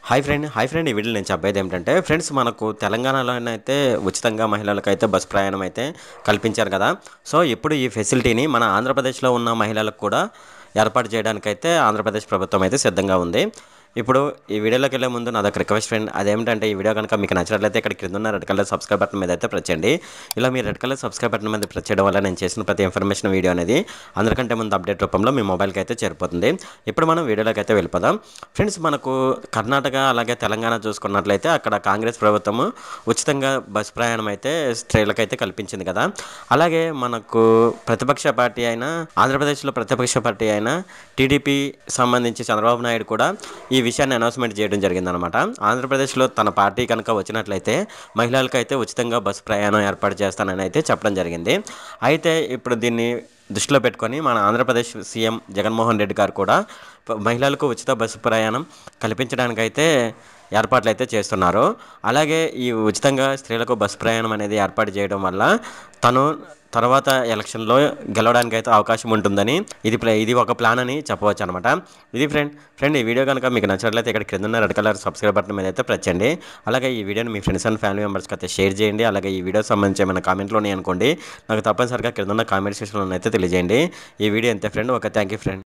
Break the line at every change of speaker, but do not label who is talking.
Hi friend. ఈ వీడియోలో నేను చెప్పేది ఏమిటంటే ఫ్రెండ్స్, మనకు తెలంగాణలోనైతే ఉచితంగా మహిళలకైతే బస్ ప్రయాణం అయితే కల్పించారు కదా. సో ఇప్పుడు ఈ ఫెసిలిటీని మన ఆంధ్రప్రదేశ్లో ఉన్న మహిళలకు కూడా ఏర్పాటు చేయడానికైతే ఆంధ్రప్రదేశ్ ప్రభుత్వం అయితే సిద్ధంగా ఉంది. ఇప్పుడు ఈ వీడియోలోకి వెళ్ళే ముందు నాదొక రిక్వెస్ట్ ఫ్రెండ్, అదేమిటంటే ఈ వీడియో కనుక మీకు నచ్చినట్లయితే ఇక్కడ కింద ఉన్న రెడ్ కలర్ సబ్స్క్రైబ్ బటన్ మీద అయితే ప్రెస్ చేయండి. ఇలా మీరు రెడ్ కలర్ సబ్స్క్రైబ్ బటన్ మీద ప్రెస్ చేయడం వల్ల నేను చేసిన ప్రతి ఇన్ఫర్మేషన్ వీడియో అనేది అందరికంటే ముందు అప్డేట్ రూపంలో మీ మొబైల్కి అయితే చేరిపోతుంది. ఇప్పుడు మనం వీడియోలోకి అయితే వెళ్ళిపోదాం. ఫ్రెండ్స్, మనకు కర్ణాటక అలాగే తెలంగాణ చూసుకున్నట్లయితే అక్కడ కాంగ్రెస్ ప్రభుత్వము ఉచితంగా బస్ ప్రయాణం అయితే స్త్రీలకైతే కల్పించింది కదా. అలాగే మనకు ప్రతిపక్ష పార్టీ అయిన ఆంధ్రప్రదేశ్లో ప్రతిపక్ష పార్టీ అయిన టీడీపీ సంబంధించి చంద్రబాబు నాయుడు కూడా ఈ విషయాన్ని అనౌన్స్మెంట్ చేయడం జరిగిందనమాట. ఆంధ్రప్రదేశ్లో తన పార్టీ కనుక వచ్చినట్లయితే మహిళలకైతే ఉచితంగా బస్సు ప్రయాణం ఏర్పాటు చేస్తానని అయితే చెప్పడం జరిగింది. అయితే ఇప్పుడు దీన్ని దృష్టిలో పెట్టుకొని మన ఆంధ్రప్రదేశ్ సీఎం జగన్మోహన్ రెడ్డి గారు కూడా మహిళలకు ఉచిత బస్సు ప్రయాణం కల్పించడానికైతే ఏర్పాట్లు అయితే చేస్తున్నారు. అలాగే ఈ ఉచితంగా స్త్రీలకు బస్సు ప్రయాణం అనేది ఏర్పాటు చేయడం వల్ల తను తర్వాత ఎలక్షన్లో గెలవడానికి అయితే అవకాశం ఉంటుందని ఇది ఒక ప్లాన్ అని చెప్పవచ్చు అనమాట. ఇది ఫ్రెండ్ ఈ వీడియో కనుక మీకు నచ్చినట్లయితే ఇక్కడ క్రింద ఉన్న రెడ్ కలర్ సబ్స్క్రైబ్ బటన్ మీద అయితే ప్రెస్ చేయండి. అలాగే ఈ వీడియోని మీ ఫ్రెండ్స్ అండ్ ఫ్యామిలీ మెంబర్స్కి అయితే షేర్ చేయండి. అలాగే ఈ వీడియో సంబంధించి ఏమైనా కామెంట్లు ఉన్నాయి అనుకోండి, నాకు తప్పనిసరిగా క్రింద ఉన్న కామెంట్ సెక్షన్లో అయితే తెలియజేయండి. ఈ వీడియో అంతే friend. Okay, thank you friend.